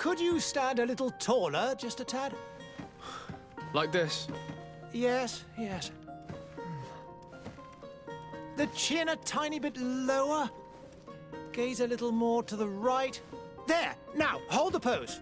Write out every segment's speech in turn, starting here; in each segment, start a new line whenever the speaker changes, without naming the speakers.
Could you stand a little taller, just a tad?
Like this?
Yes, yes. The chin a tiny bit lower. Gaze a little more to the right. There! Now, hold the pose.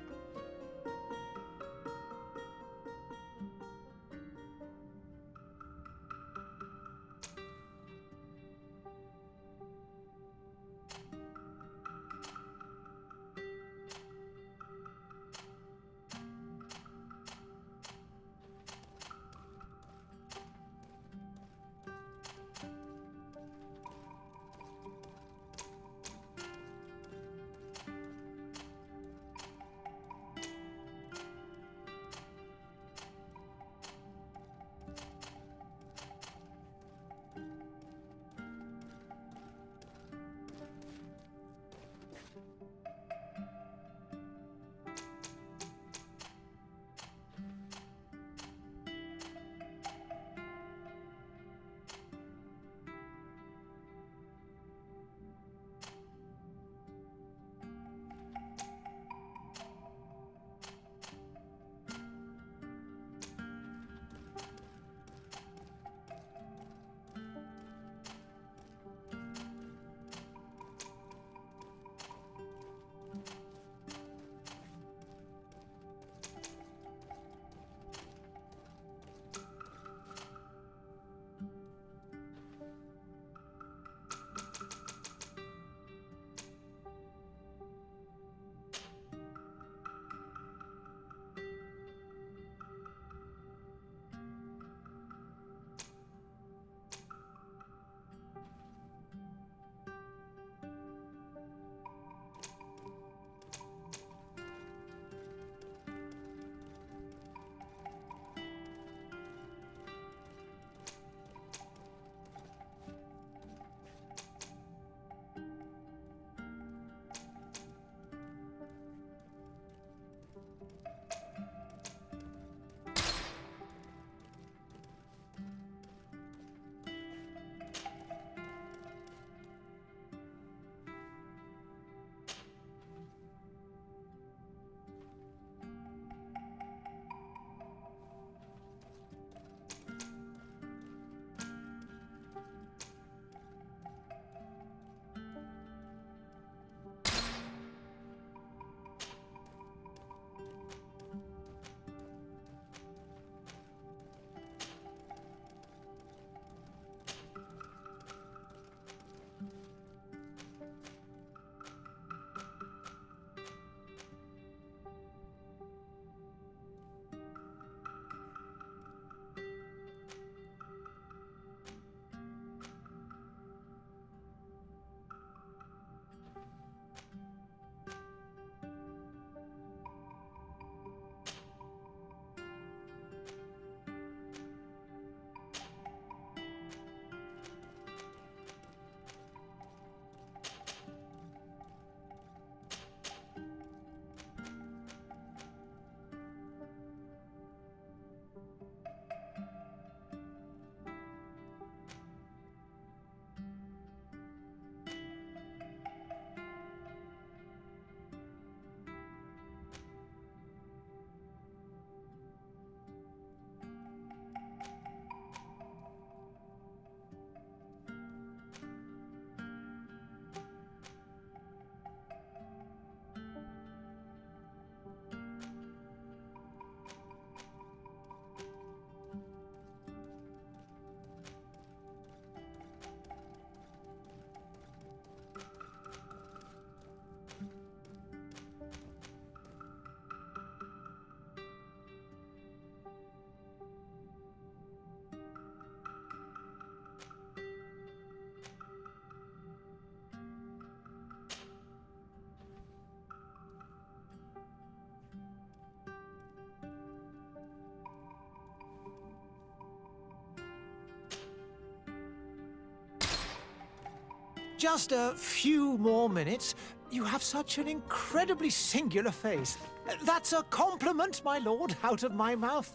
Just a few more minutes. You have such an incredibly singular face. That's a compliment, my lord, out of my mouth.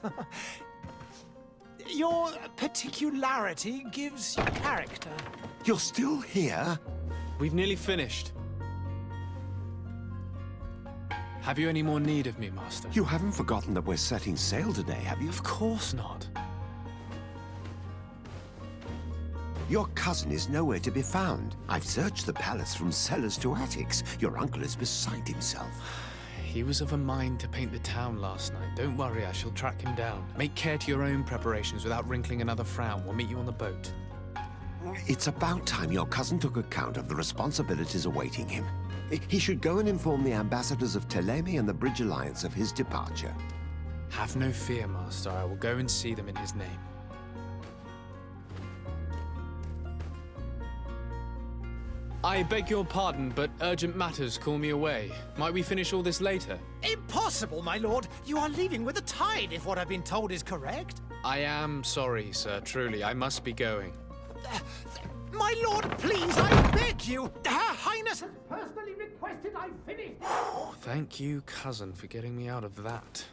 Your particularity gives you character.
You're still here?
We've nearly finished. Have you any more need of me, Master?
You haven't forgotten that we're setting sail today, have you?
Of course not.
Your cousin is nowhere to be found. I've searched the palace from cellars to attics. Your uncle is beside himself.
He was of a mind to paint the town last night. Don't worry, I shall track him down. Make care to your own preparations without wrinkling another frown. We'll meet you on the boat.
It's about time your cousin took account of the responsibilities awaiting him. He should go and inform the ambassadors of Telemi and the Bridge Alliance of his departure.
Have no fear, Master. I will go and see them in his name. I beg your pardon, but urgent matters call me away. Might we finish all this later?
Impossible, my lord. You are leaving with the tide, if what I've been told is correct.
I am sorry, sir. Truly, I must be going.
My lord, please, I beg you. Her Highness has personally requested I finish.
Thank you, cousin, for getting me out of that.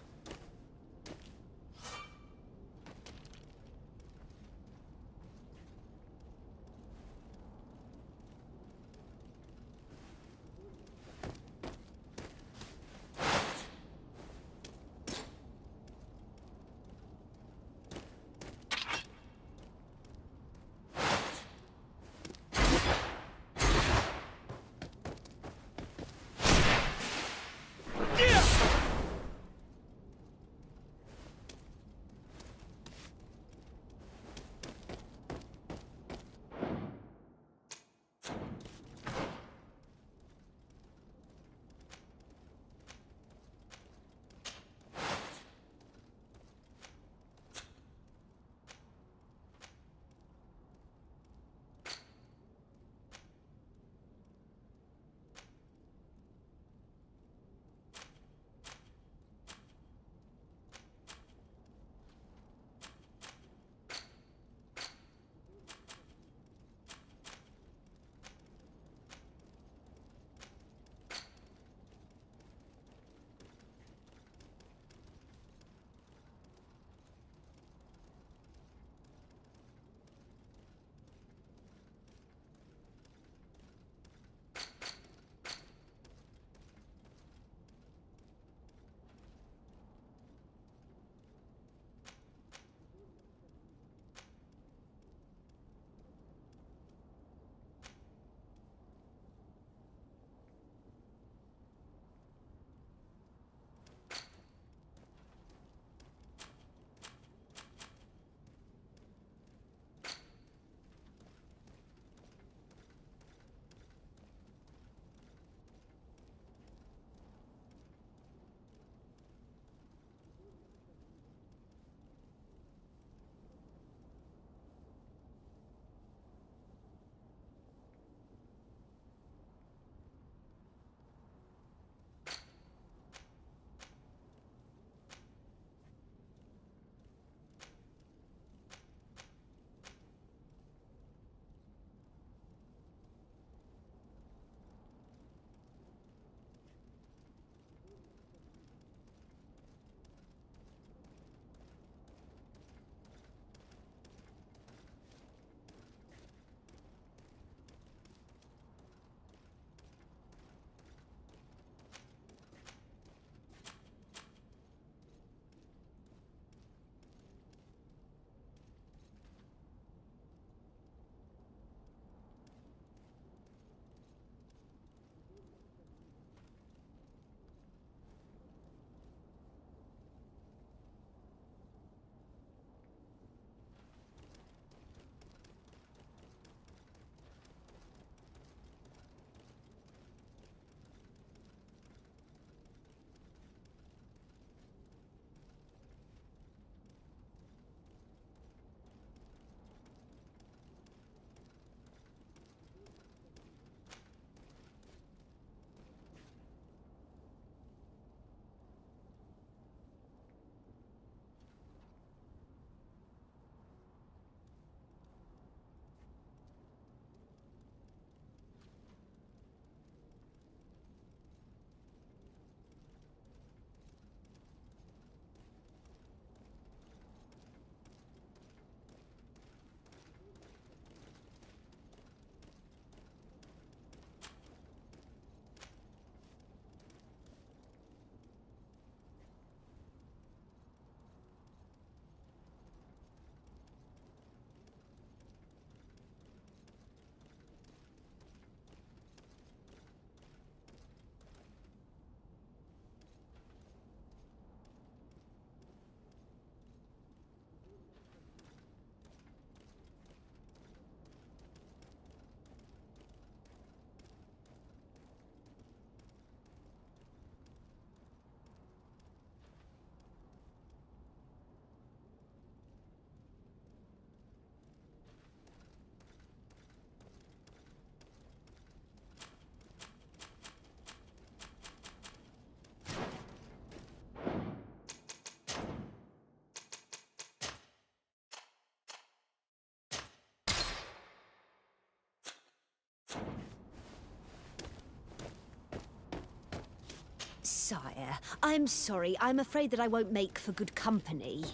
Sire, I'm sorry. I'm afraid that I won't make for good company.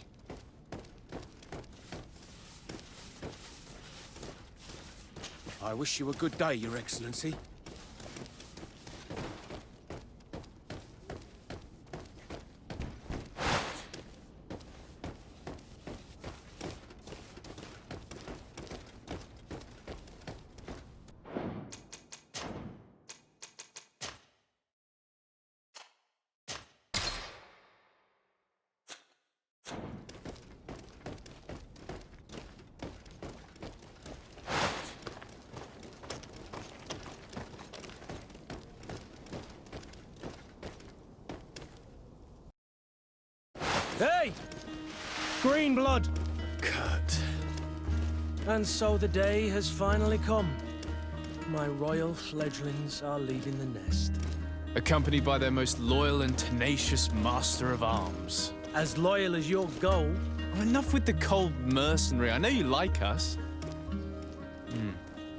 I wish you a good day, Your Excellency.
Hey! Green blood!
Kurt.
And so the day has finally come. My royal fledglings are leaving the nest.
Accompanied by their most loyal and tenacious master of arms.
As loyal as your goal.
Oh, enough with the cold mercenary. I know you like us.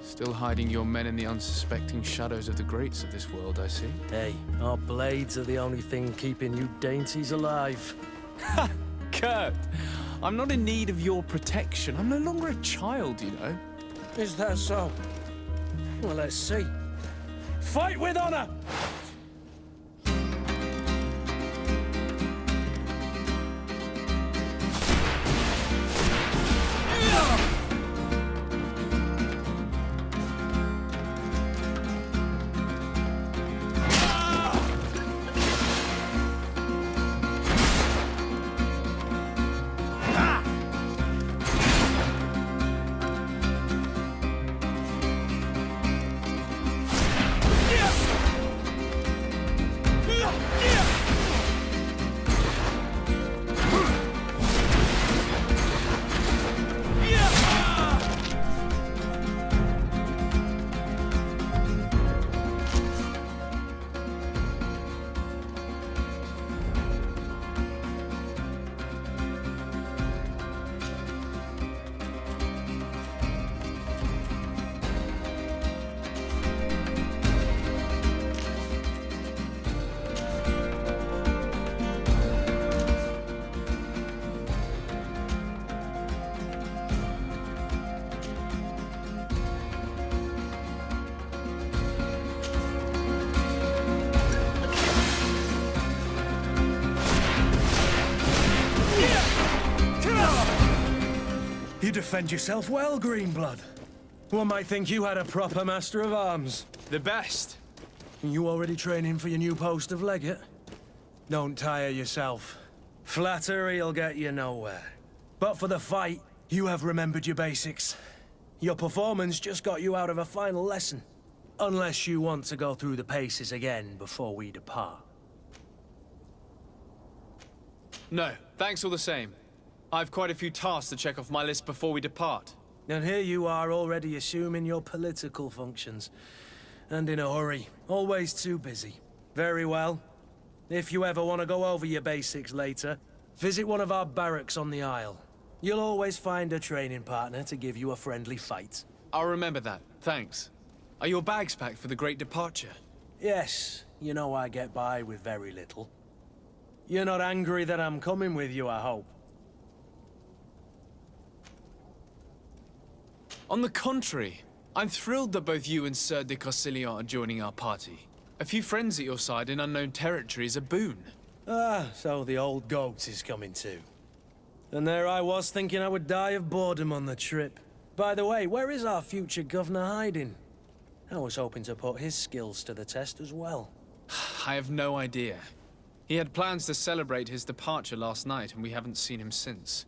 Still hiding your men in the unsuspecting shadows of the greats of this world, I see.
Hey, our blades are the only thing keeping you dainties alive.
Ha! Kurt! I'm not in need of your protection. I'm no longer a child, you know.
Is that so? Well, let's see. Fight with honor! You defend yourself well, Greenblood. One might think you had a proper master of arms.
The best.
You already training for your new post of legate? Don't tire yourself. Flattery'll get you nowhere. But for the fight, you have remembered your basics. Your performance just got you out of a final lesson. Unless you want to go through the paces again before we depart.
No, thanks all the same. I've quite a few tasks to check off my list before we depart.
And here you are already assuming your political functions. And in a hurry. Always too busy. Very well. If you ever want to go over your basics later, visit one of our barracks on the Isle. You'll always find a training partner to give you a friendly fight.
I'll remember that, thanks. Are your bags packed for the great departure?
Yes, you know I get by with very little. You're not angry that I'm coming with you, I hope.
On the contrary, I'm thrilled that both you and Sir de Corsilion are joining our party. A few friends at your side in unknown territory is a boon.
Ah, so the old goat is coming too. And there I was thinking I would die of boredom on the trip. By the way, where is our future governor hiding? I was hoping to put his skills to the test as well.
I have no idea. He had plans to celebrate his departure last night, and we haven't seen him since.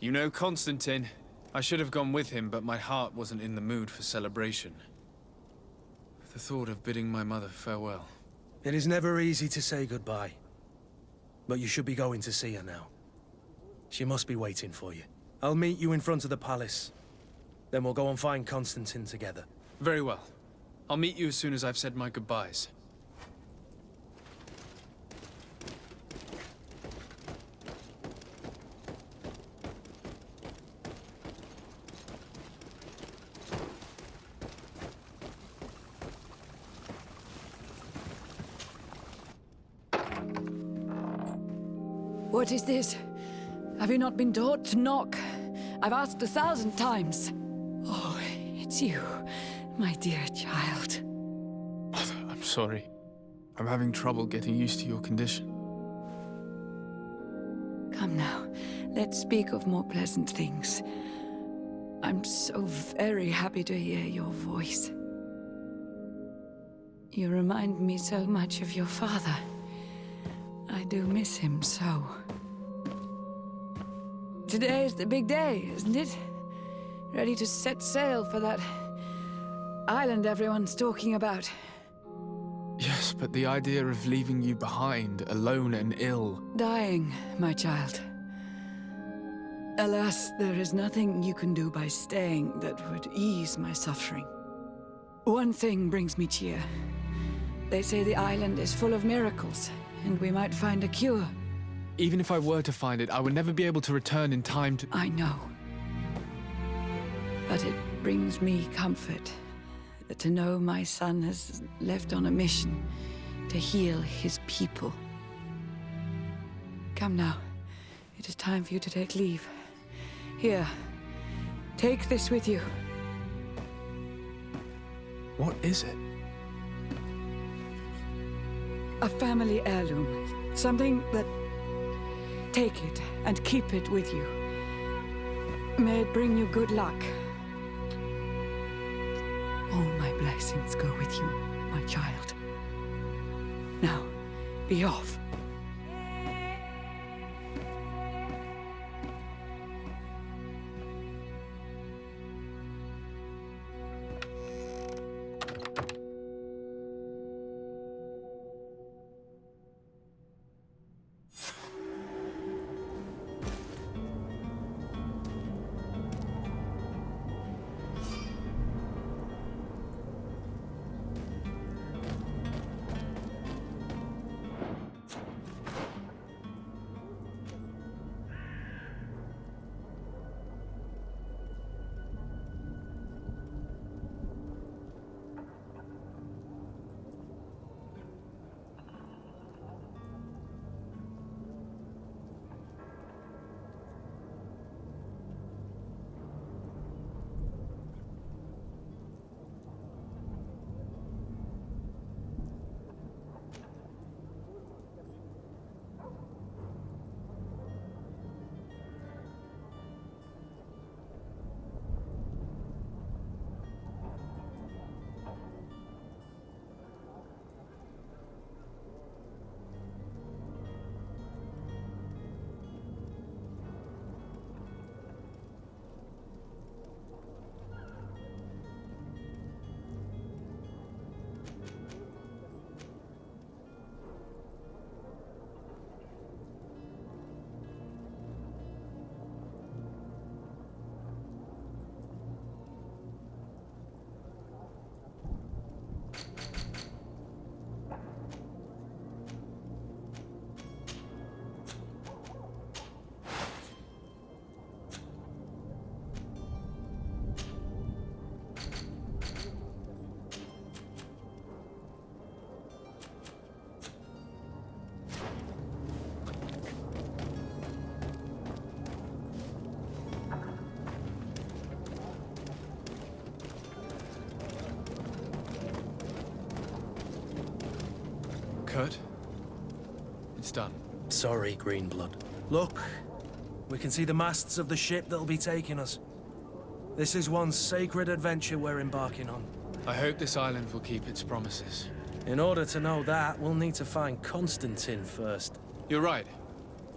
You know Constantine. I should have gone with him, but my heart wasn't in the mood for celebration. The thought of bidding my mother farewell.
It is never easy to say goodbye. But you should be going to see her now. She must be waiting for you. I'll meet you in front of the palace. Then we'll go and find Constantine together.
Very well. I'll meet you as soon as I've said my goodbyes.
What is this? Have you not been taught to knock? I've asked 1,000 times. Oh, it's you, my dear child.
Mother, I'm sorry. I'm having trouble getting used to your condition.
Come now, let's speak of more pleasant things. I'm so very happy to hear your voice. You remind me so much of your father. I do miss him so. Today is the big day, isn't it? Ready to set sail for that island everyone's talking about.
Yes, but the idea of leaving you behind, alone and ill...
Dying, my child. Alas, there is nothing you can do by staying that would ease my suffering. One thing brings me cheer. They say the island is full of miracles, and we might find a cure.
Even if I were to find it, I would never be able to return in time to...
I know. But it brings me comfort to know my son has left on a mission to heal his people. Come now. It is time for you to take leave. Here, take this with you.
What is it?
A family heirloom. Something that... Take it and keep it with you. May it bring you good luck. All my blessings go with you, my child. Now, be off.
Kurt? It's done.
Sorry, Greenblood. Look, we can see the masts of the ship that'll be taking us. This is one sacred adventure we're embarking on.
I hope this island will keep its promises.
In order to know that, we'll need to find Constantine first.
You're right.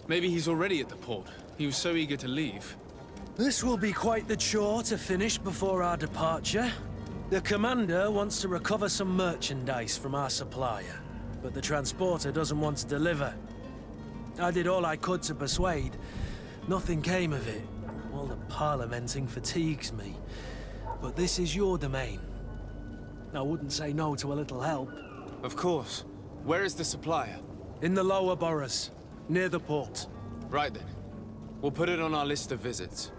Maybe he's already at the port. He was so eager to leave.
This will be quite the chore to finish before our departure. The commander wants to recover some merchandise from our supplier, but the transporter doesn't want to deliver. I did all I could to persuade. Nothing came of it. All the parliamenting fatigues me. But this is your domain. I wouldn't say no to a little help.
Of course. Where is the supplier?
In the lower boroughs, near the port.
Right then. We'll put it on our list of visits.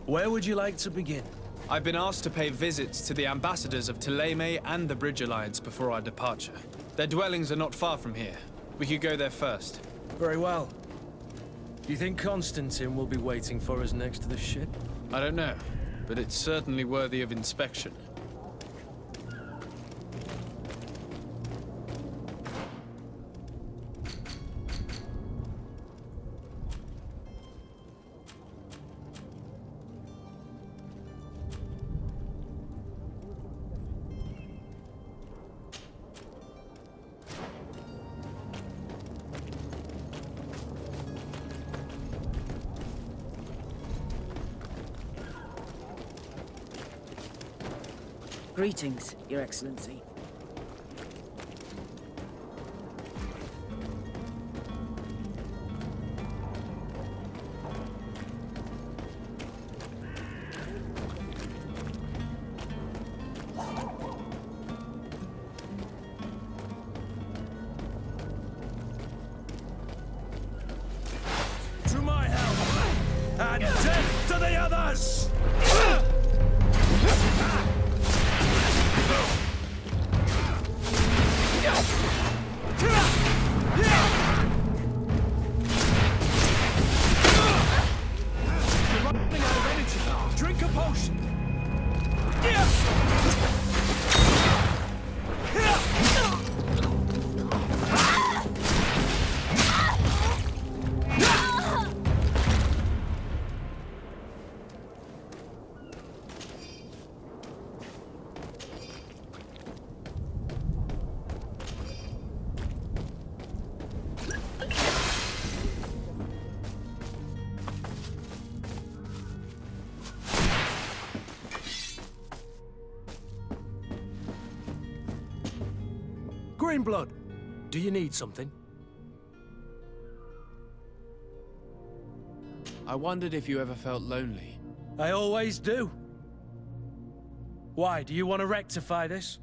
Where would you like to begin?
I've been asked to pay visits to the ambassadors of Thélème and the Bridge Alliance before our departure. Their dwellings are not far from here. We could go there first.
Very well. Do you think Constantine will be waiting for us next to the ship?
I don't know, but it's certainly worthy of inspection.
Greetings, Your Excellency.
To my help! And death to the others! Drink a potion! Greenblood, do you need something?
I wondered if you ever felt lonely.
I always do. Why, do you want to rectify this?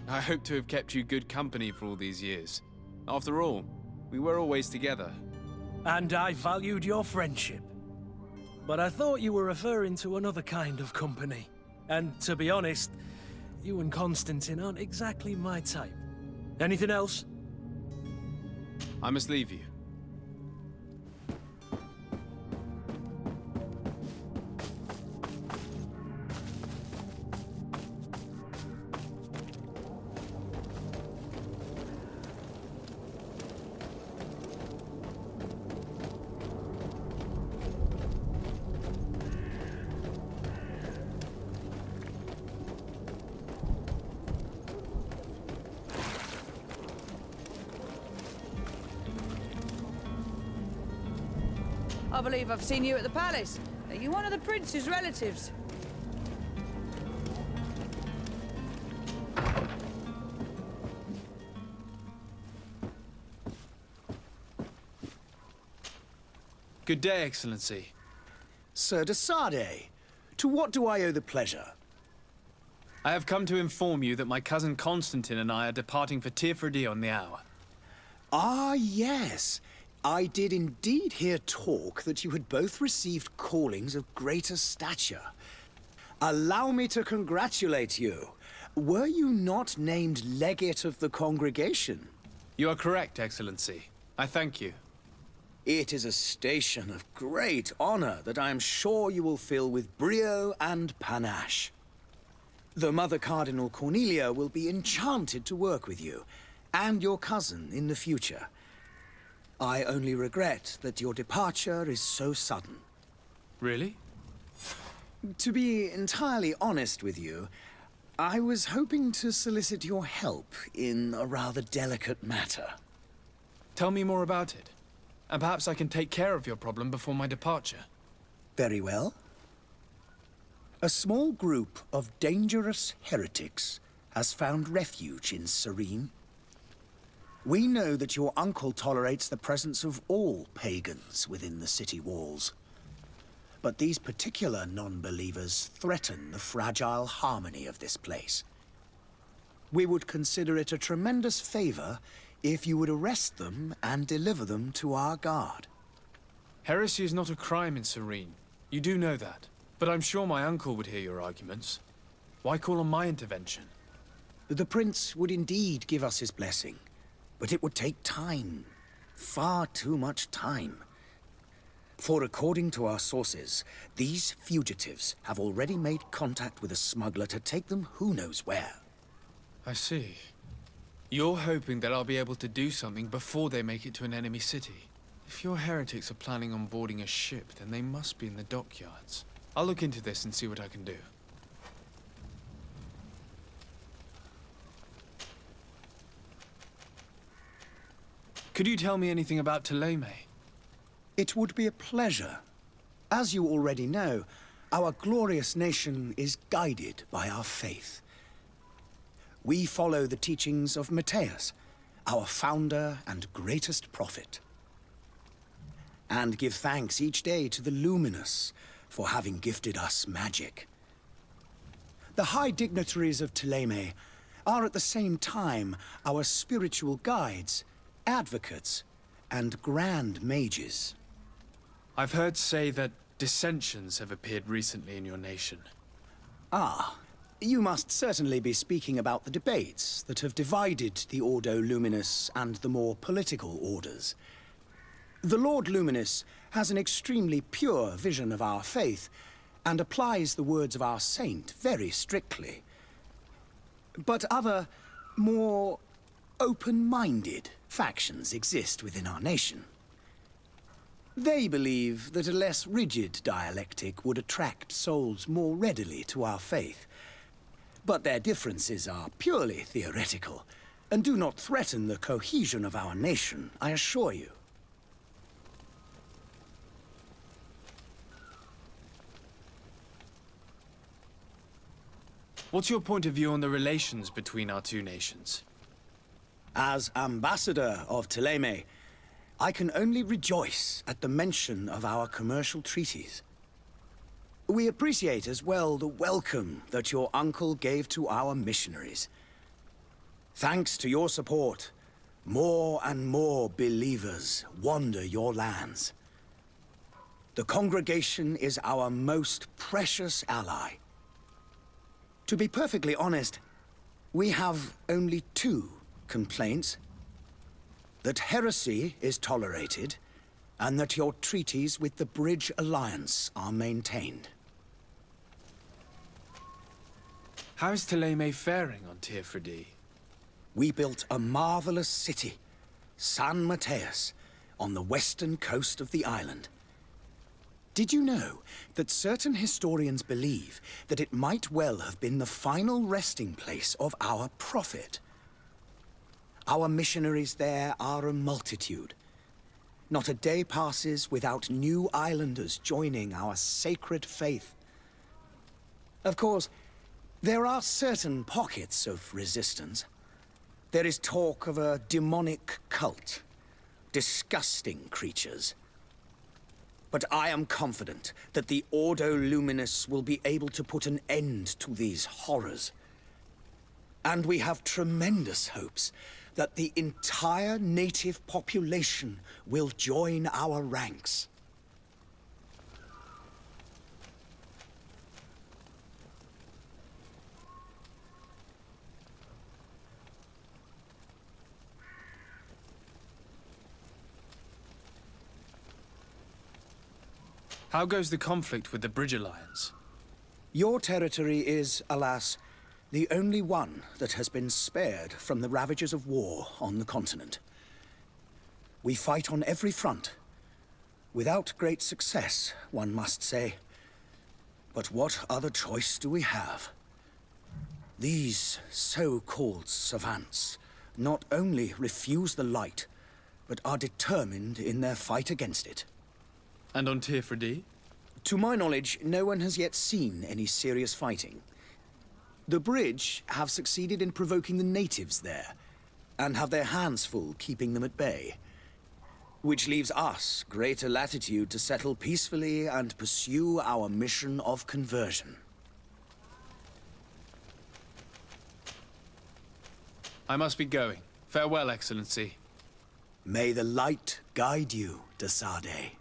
I hope to have kept you good company for all these years. After all, we were always together.
And I valued your friendship. But I thought you were referring to another kind of company. And to be honest, you and Constantine aren't exactly my type. Anything else?
I must leave you.
I believe I've seen you at the palace. Are you one of the prince's relatives?
Good day, Excellency.
Sir de Sade, to what do I owe the pleasure?
I have come to inform you that my cousin Constantine and I are departing for Tirfredi on the hour.
Ah, yes. I did indeed hear talk that you had both received callings of greater stature. Allow me to congratulate you. Were you not named legate of the congregation?
You are correct, Excellency. I thank you.
It is a station of great honor that I am sure you will fill with brio and panache. The Mother Cardinal Cornelia will be enchanted to work with you, and your cousin in the future. I only regret that your departure is so sudden.
Really?
To be entirely honest with you, I was hoping to solicit your help in a rather delicate matter.
Tell me more about it, and perhaps I can take care of your problem before my departure.
Very well. A small group of dangerous heretics has found refuge in Serene. We know that your uncle tolerates the presence of all pagans within the city walls. But these particular non-believers threaten the fragile harmony of this place. We would consider it a tremendous favor if you would arrest them and deliver them to our guard.
Heresy is not a crime in Serene. You do know that. But I'm sure my uncle would hear your arguments. Why call on my intervention?
The Prince would indeed give us his blessing, but it would take time. Far too much time. For according to our sources, these fugitives have already made contact with a smuggler to take them who knows where.
I see. You're hoping that I'll be able to do something before they make it to an enemy city. If your heretics are planning on boarding a ship, then they must be in the dockyards. I'll look into this and see what I can do. Could you tell me anything about Thélème?
It would be a pleasure. As you already know, our glorious nation is guided by our faith. We follow the teachings of Matthias, our founder and greatest prophet, and give thanks each day to the Luminous for having gifted us magic. The high dignitaries of Thélème are at the same time our spiritual guides, advocates, and grand mages.
I've heard say that dissensions have appeared recently in your nation.
Ah, you must certainly be speaking about the debates that have divided the Ordo Luminous and the more political orders. The Lord Luminous has an extremely pure vision of our faith and applies the words of our saint very strictly. But other, more open-minded factions exist within our nation. They believe that a less rigid dialectic would attract souls more readily to our faith. But their differences are purely theoretical and do not threaten the cohesion of our nation, I assure you.
What's your point of view on the relations between our two nations?
As ambassador of Thélème, I can only rejoice at the mention of our commercial treaties. We appreciate as well the welcome that your uncle gave to our missionaries. Thanks to your support, more and more believers wander your lands. The congregation is our most precious ally. To be perfectly honest, we have only two complaints. That heresy is tolerated, and that your treaties with the Bridge Alliance are maintained.
How is Thélème faring on Teofridi?
We built a marvelous city, San Matthias, on the western coast of the island. Did you know that certain historians believe that it might well have been the final resting place of our prophet? Our missionaries there are a multitude. Not a day passes without new islanders joining our sacred faith. Of course, there are certain pockets of resistance. There is talk of a demonic cult, disgusting creatures. But I am confident that the Ordo Luminous will be able to put an end to these horrors. And we have tremendous hopes that the entire native population will join our ranks.
How goes the conflict with the Bridge Alliance?
Your territory is, alas, the only one that has been spared from the ravages of war on the continent. We fight on every front. Without great success, one must say. But what other choice do we have? These so-called savants not only refuse the light, but are determined in their fight against it.
And on Teofridi?
To my knowledge, no one has yet seen any serious fighting. The Bridge have succeeded in provoking the natives there, and have their hands full keeping them at bay. Which leaves us greater latitude to settle peacefully and pursue our mission of conversion.
I must be going. Farewell, Excellency.
May the light guide you, de Sade.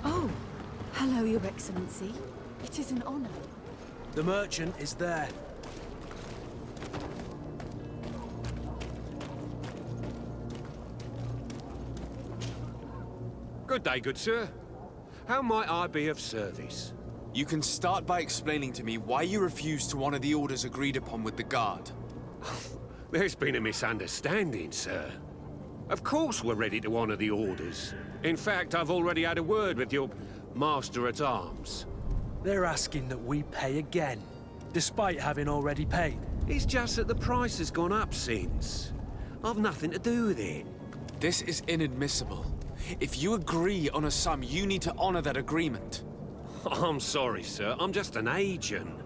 Oh, hello, Your Excellency. It is an honor.
The merchant is there.
Good day, good sir. How might I be of service?
You can start by explaining to me why you refused to honor the orders agreed upon with the Guard.
There's been a misunderstanding, sir. Of course we're ready to honor the orders. In fact, I've already had a word with your Master-at-Arms.
They're asking that we pay again, despite having already paid.
It's just that the price has gone up since. I've nothing to do with it.
This is inadmissible. If you agree on a sum, you need to honor that agreement.
I'm sorry, sir. I'm just an agent.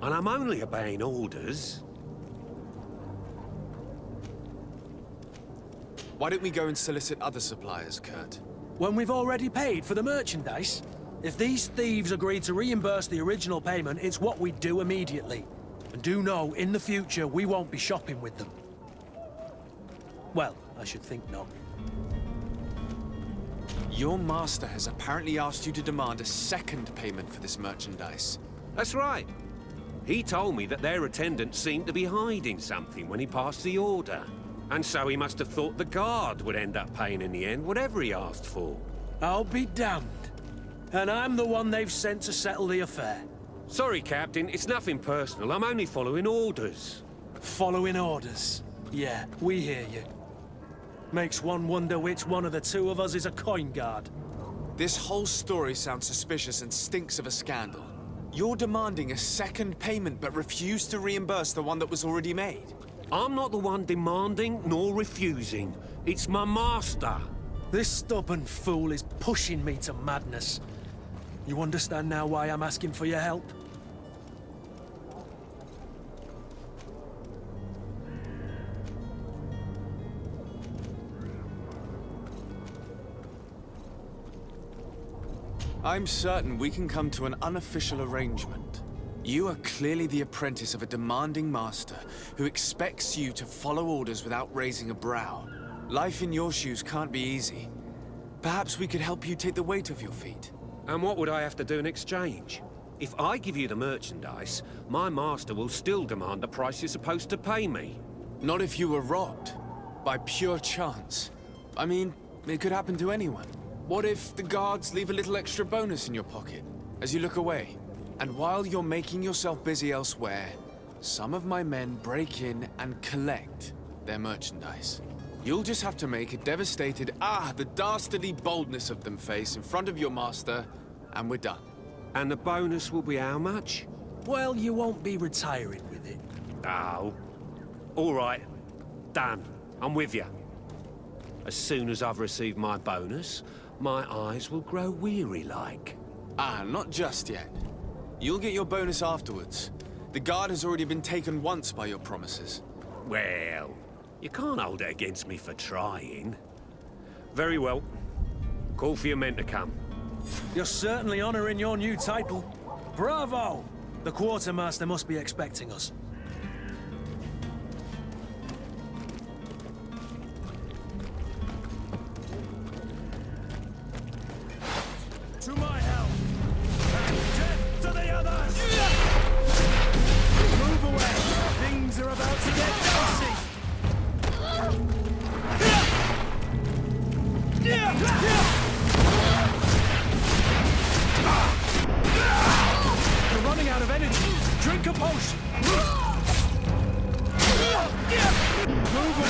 And I'm only obeying orders.
Why don't we go and solicit other suppliers, Kurt?
When we've already paid for the merchandise? If these thieves agree to reimburse the original payment, it's what we do immediately. And do know, in the future, we won't be shopping with them. Well, I should think not.
Your master has apparently asked you to demand a second payment for this merchandise.
That's right. He told me that their attendant seemed to be hiding something when he passed the order. And so he must have thought the Guard would end up paying in the end, whatever he asked for.
I'll be damned. And I'm the one they've sent to settle the affair.
Sorry, Captain, it's nothing personal. I'm only following orders.
Following orders. Yeah, we hear you. Makes one wonder which one of the two of us is a coin guard.
This whole story sounds suspicious and stinks of a scandal. You're demanding a second payment but refuse to reimburse the one that was already made.
I'm not the one demanding nor refusing. It's my master.
This stubborn fool is pushing me to madness. You understand now why I'm asking for your help?
I'm certain we can come to an unofficial arrangement. You are clearly the apprentice of a demanding master who expects you to follow orders without raising a brow. Life in your shoes can't be easy. Perhaps we could help you take the weight off your feet.
And what would I have to do in exchange? If I give you the merchandise, my master will still demand the price you're supposed to pay me.
Not if you were robbed. By pure chance. I mean, it could happen to anyone. What if the guards leave a little extra bonus in your pocket as you look away? And while you're making yourself busy elsewhere, some of my men break in and collect their merchandise. You'll just have to make a devastated, the dastardly boldness of them face in front of your master, and we're done.
And the bonus will be how much?
Well, you won't be retiring with it.
Oh. All right. Done. I'm with you. As soon as I've received my bonus, my eyes will grow weary-like.
Not just yet. You'll get your bonus afterwards. The guard has already been taken once by your promises.
Well, you can't hold it against me for trying. Very well. Call for your men to come.
You're certainly honoring your new title. Bravo! The quartermaster must be expecting us. To my help! And death to the others! Move away! Things are about to get dicey! You're running out of energy. Drink a potion. Move it.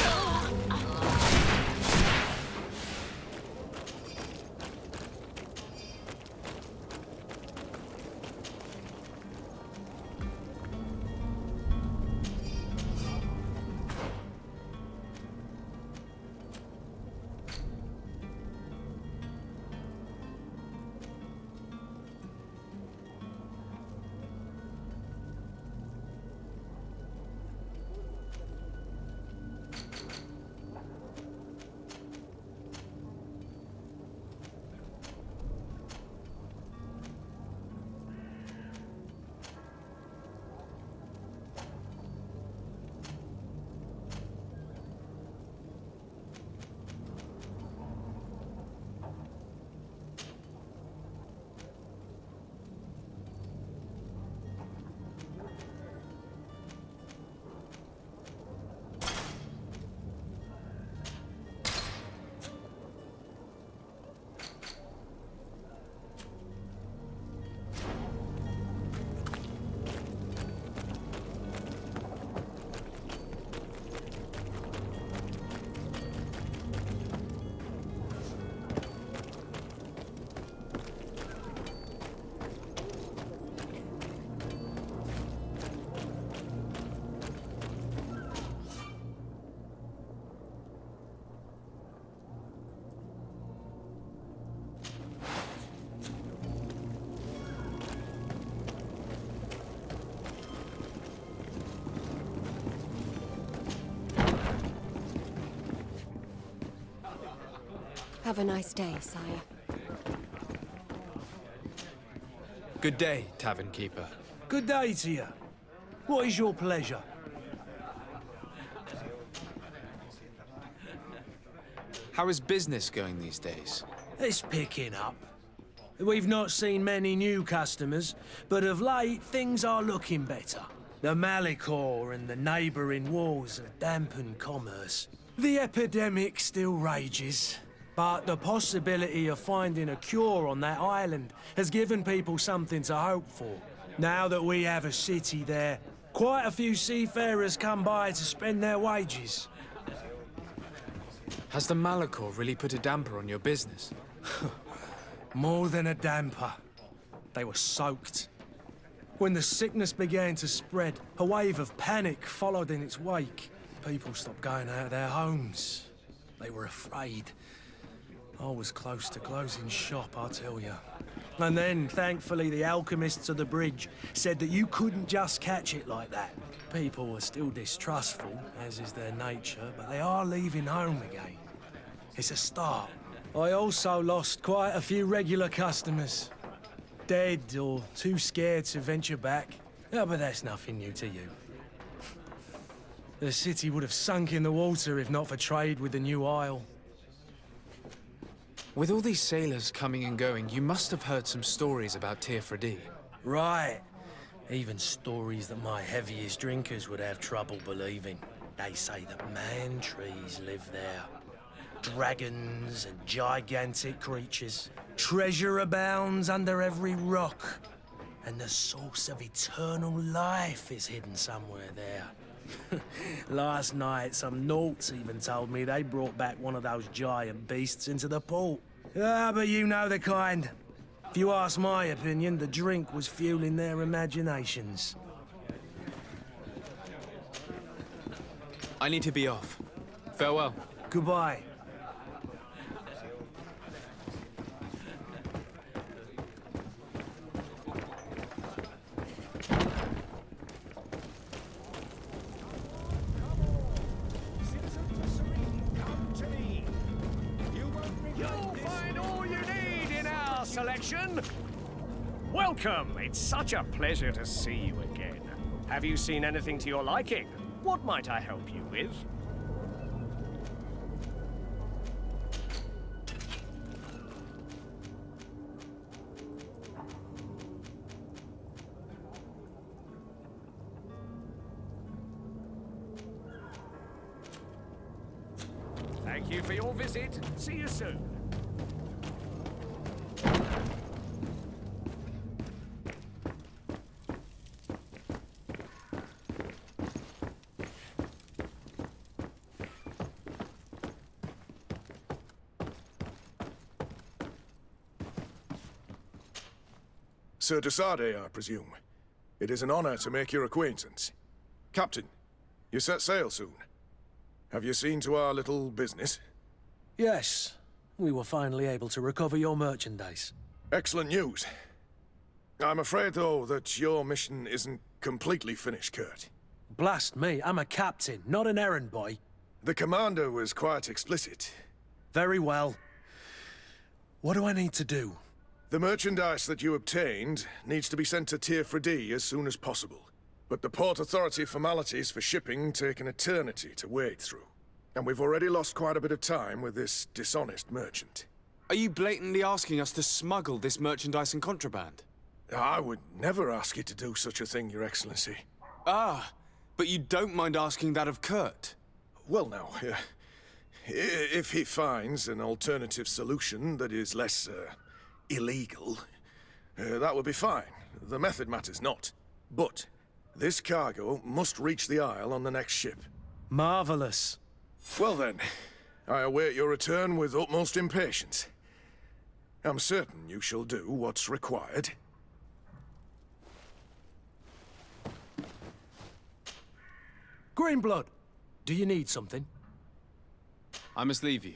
Have a nice day, sire.
Good day, tavern keeper.
Good day to you. What is your pleasure?
How is business going these days?
It's picking up. We've not seen many new customers, but of late things are looking better. The Malicor and the neighbouring wars have dampened commerce. The epidemic still rages, but the possibility of finding a cure on that island has given people something to hope for. Now that we have a city there, quite a few seafarers come by to spend their wages.
Has the Malicor really put a damper on your business?
More than a damper. They were soaked. When the sickness began to spread, a wave of panic followed in its wake. People stopped going out of their homes. They were afraid. I was close to closing shop, I tell you. And then, thankfully, the alchemists of the bridge said that you couldn't just catch it like that. People were still distrustful, as is their nature, but they are leaving home again. It's a start. I also lost quite a few regular customers. Dead or too scared to venture back. Yeah, but that's nothing new to you. The city would have sunk in the water if not for trade with the new isle.
With all these sailors coming and going, you must have heard some stories about Teofredi.
Right. Even stories that my heaviest drinkers would have trouble believing. They say that man-trees live there. Dragons and gigantic creatures. Treasure abounds under every rock. And the source of eternal life is hidden somewhere there. Last night, some Nauts even told me they brought back one of those giant beasts into the port. Ah, but you know the kind. If you ask my opinion, the drink was fueling their imaginations.
I need to be off. Farewell.
Goodbye.
Selection. Welcome. It's such a pleasure to see you again. Have you seen anything to your liking? What might I help you with? Thank you for your visit. See you soon.
Sir de Sardet, I presume. It is an honor to make your acquaintance. Captain, you set sail soon. Have you seen to our little business?
Yes. We were finally able to recover your merchandise.
Excellent news. I'm afraid, though, that your mission isn't completely finished, Kurt.
Blast me, I'm a captain, not an errand boy.
The commander was quite explicit.
Very well. What do I need to do?
The merchandise that you obtained needs to be sent to Teofredi as soon as possible. But the Port Authority formalities for shipping take an eternity to wade through. And we've already lost quite a bit of time with this dishonest merchant.
Are you blatantly asking us to smuggle this merchandise and contraband?
I would never ask you to do such a thing, Your Excellency.
Ah, but you don't mind asking that of Kurt?
Well, now, if he finds an alternative solution that is less, illegal, that would be fine. The method matters not. But this cargo must reach the Isle on the next ship.
Marvelous.
Well then, I await your return with utmost impatience. I'm certain you shall do what's required.
Greenblood, do you need something?
I must leave you.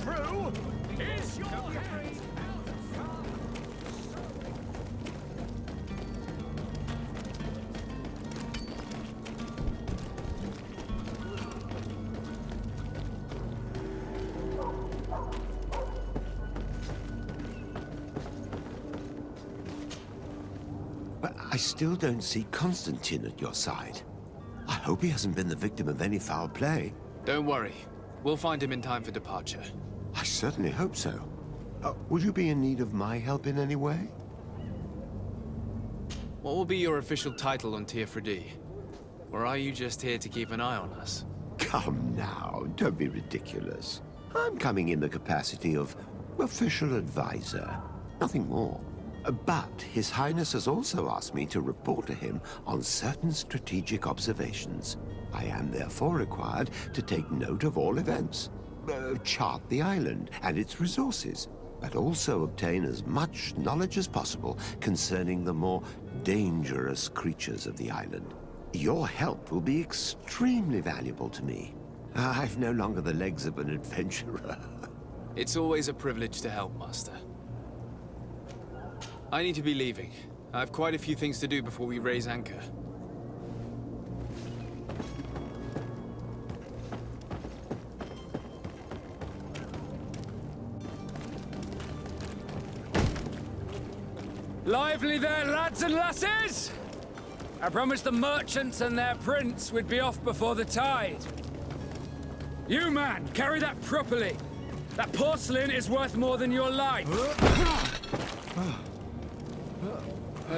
crew is your head.
But I still don't see Constantine at your side. I hope he hasn't been the victim of any foul play.
Don't worry. We'll find him in time for departure.
I certainly hope so. Would you be in need of my help in any way?
What will be your official title on Teofredi? Or are you just here to keep an eye on us?
Come now, don't be ridiculous. I'm coming in the capacity of official advisor, nothing more. But His Highness has also asked me to report to him on certain strategic observations. I am therefore required to take note of all events, chart the island and its resources, but also obtain as much knowledge as possible concerning the more dangerous creatures of the island. Your help will be extremely valuable to me. I've no longer the legs of an adventurer.
It's always a privilege to help, Master. I need to be leaving. I have quite a few things to do before we raise anchor.
Lively there, lads and lasses! I promised the merchants and their prince we'd be off before the tide. You, man, carry that properly. That porcelain is worth more than your life.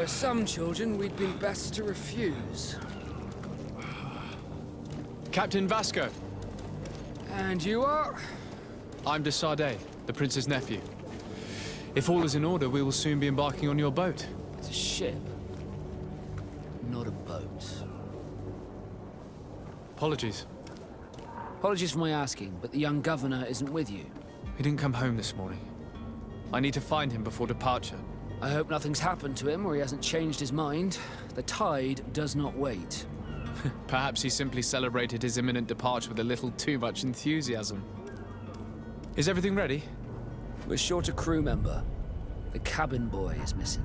Some children we'd been best to refuse.
Captain Vasco.
And you are?
I'm de Sardet, the prince's nephew. If all is in order, we will soon be embarking on your boat.
It's a ship, not a boat.
Apologies.
Apologies for my asking, but the young governor isn't with you.
He didn't come home this morning. I need to find him before departure.
I hope nothing's happened to him or he hasn't changed his mind. The tide does not wait.
Perhaps he simply celebrated his imminent departure with a little too much enthusiasm. Is everything ready?
We're short a crew member. The cabin boy is missing.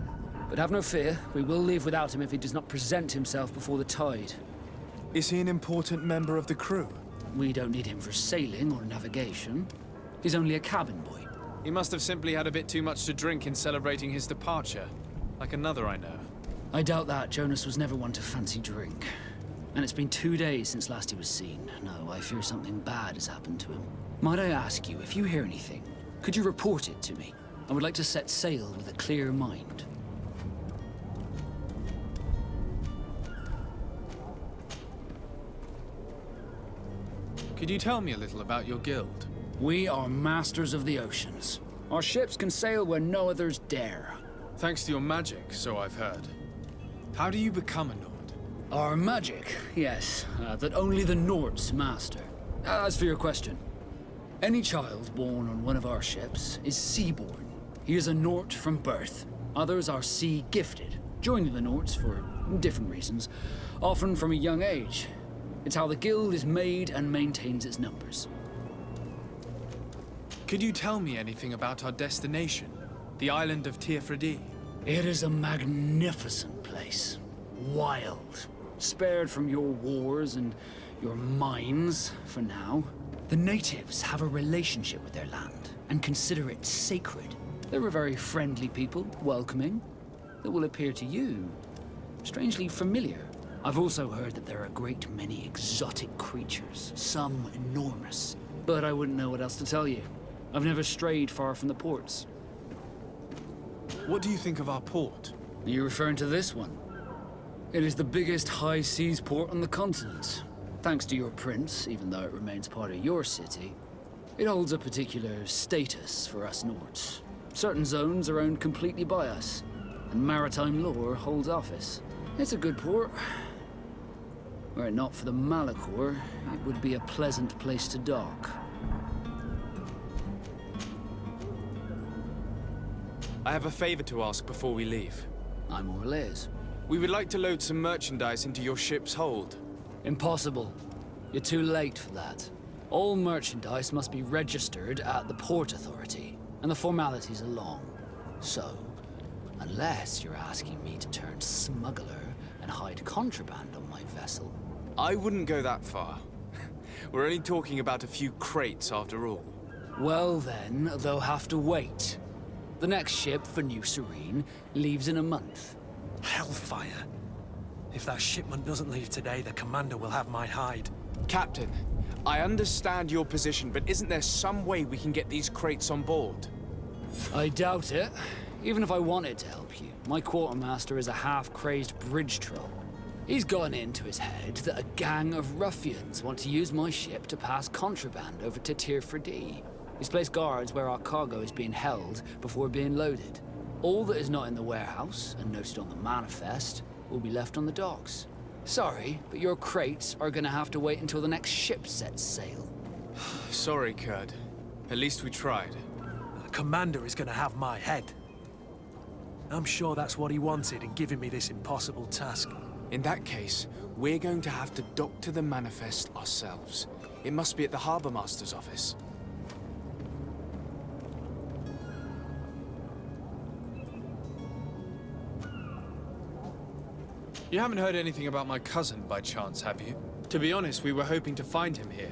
But have no fear, we will leave without him if he does not present himself before the tide.
Is he an important member of the crew?
We don't need him for sailing or navigation. He's only a cabin boy.
He must have simply had a bit too much to drink in celebrating his departure. Like another I know.
I doubt that. Jonas was never one to fancy drink. And it's been 2 days since last he was seen. No, I fear something bad has happened to him. Might I ask you, if you hear anything, could you report it to me? I would like to set sail with a clear mind.
Could you tell me a little about your guild?
We are masters of the oceans. Our ships can sail where no others dare.
Thanks to your magic, so I've heard. How do you become a Nord?
Our magic, yes, that only the Nords master. As for your question, any child born on one of our ships is sea-born. He is a Nord from birth. Others are sea-gifted, joining the Nords for different reasons, often from a young age. It's how the guild is made and maintains its numbers.
Could you tell me anything about our destination? The island of Teofredi?
It is a magnificent place. Wild. Spared from your wars and your mines, for now. The natives have a relationship with their land and consider it sacred. They're a very friendly people, welcoming, that will appear to you strangely familiar. I've also heard that there are a great many exotic creatures, some enormous. But I wouldn't know what else to tell you. I've never strayed far from the ports.
What do you think of our port?
Are you referring to this one? It is the biggest high seas port on the continent. Thanks to your prince, even though it remains part of your city, it holds a particular status for us Nords. Certain zones are owned completely by us, and maritime law holds office. It's a good port. Were it not for the Malachor, it would be a pleasant place to dock.
I have a favor to ask before we leave.
I'm all ears.
We would like to load some merchandise into your ship's hold.
Impossible. You're too late for that. All merchandise must be registered at the Port Authority, and the formalities are long. So, unless you're asking me to turn smuggler and hide contraband on my vessel...
I wouldn't go that far. We're only talking about a few crates after all.
Well then, they'll have to wait. The next ship for New Serene leaves in a month.
Hellfire. If that shipment doesn't leave today, the commander will have my hide.
Captain, I understand your position, but isn't there some way we can get these crates on board?
I doubt it. Even if I wanted to help you, my quartermaster is a half-crazed bridge troll. He's gotten into his head that a gang of ruffians want to use my ship to pass contraband over to Tier 4D. He's placed guards where our cargo is being held before being loaded. All that is not in the warehouse, and noted on the manifest, will be left on the docks. Sorry, but your crates are gonna have to wait until the next ship sets sail.
Sorry, Kurt. At least we tried.
The commander is gonna have my head. I'm sure that's what he wanted in giving me this impossible task.
In that case, we're going to have to doctor the manifest ourselves. It must be at the Harbour Master's office. You haven't heard anything about my cousin by chance, have you? To be honest, we were hoping to find him here.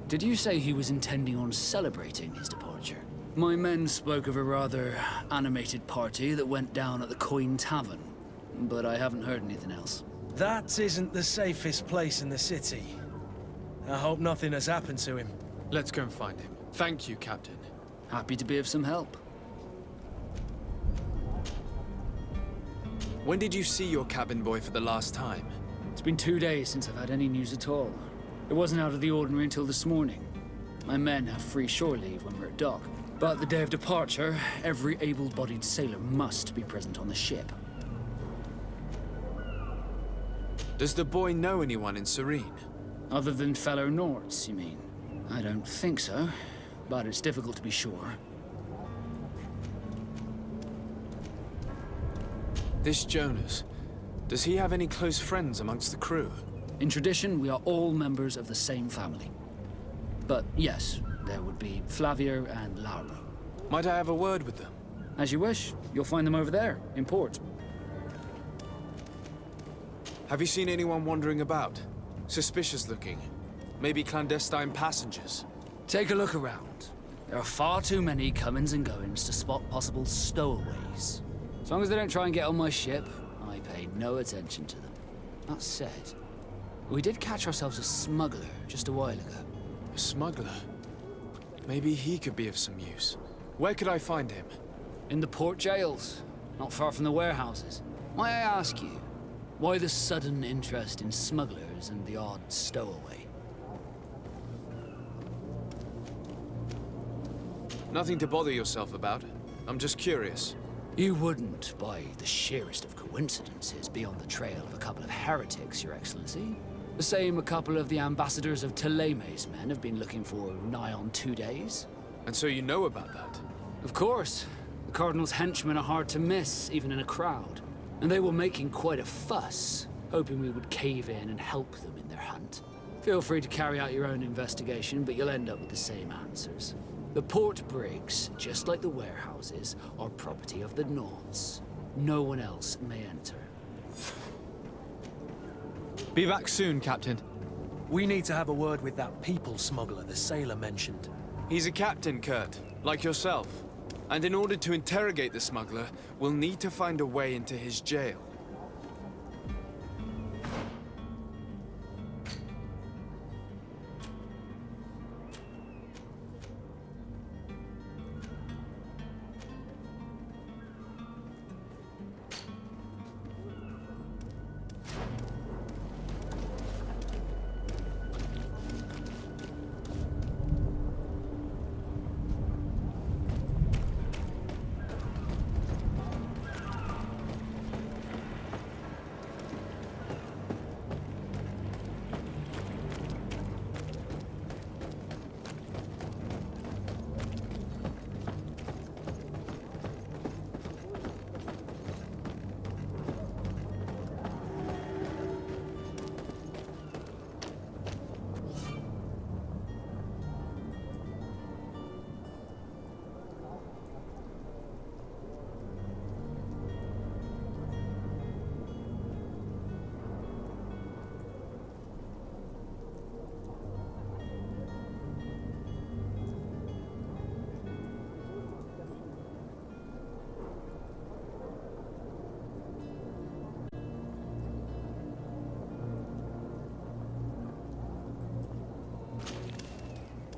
Did you say he was intending on celebrating his departure? My men spoke of a rather animated party that went down at the Coin Tavern, but I haven't heard anything else.
That isn't the safest place in the city. I hope nothing has happened to him.
Let's go and find him. Thank you, Captain.
Happy to be of some help.
When did you see your cabin boy for the last time?
It's been 2 days since I've had any news at all. It wasn't out of the ordinary until this morning. My men have free shore leave when we're at dock. But the day of departure, every able-bodied sailor must be present on the ship.
Does the boy know anyone in Serene?
Other than fellow Nords, you mean? I don't think so, but it's difficult to be sure.
This Jonas, does he have any close friends amongst the crew?
In tradition, we are all members of the same family. But yes, there would be Flavio and Laura.
Might I have a word with them?
As you wish. You'll find them over there, in port.
Have you seen anyone wandering about? Suspicious looking. Maybe clandestine passengers?
Take a look around. There are far too many comings and goings to spot possible stowaways. As long as they don't try and get on my ship, I pay no attention to them. That said, we did catch ourselves a smuggler just a while ago.
A smuggler? Maybe he could be of some use. Where could I find him?
In the port jails, not far from the warehouses. May I ask you, why the sudden interest in smugglers and the odd stowaway?
Nothing to bother yourself about. I'm just curious.
You wouldn't, by the sheerest of coincidences, be on the trail of a couple of heretics, Your Excellency. The same a couple of the ambassadors of Teleme's men have been looking for nigh on 2 days.
And so you know about that?
Of course. The Cardinal's henchmen are hard to miss, even in a crowd. And they were making quite a fuss, hoping we would cave in and help them in their hunt. Feel free to carry out your own investigation, but you'll end up with the same answers. The port brigs, just like the warehouses, are property of the Nords. No one else may enter.
Be back soon, Captain.
We need to have a word with that people smuggler the sailor mentioned.
He's a captain, Kurt, like yourself. And in order to interrogate the smuggler, we'll need to find a way into his jail.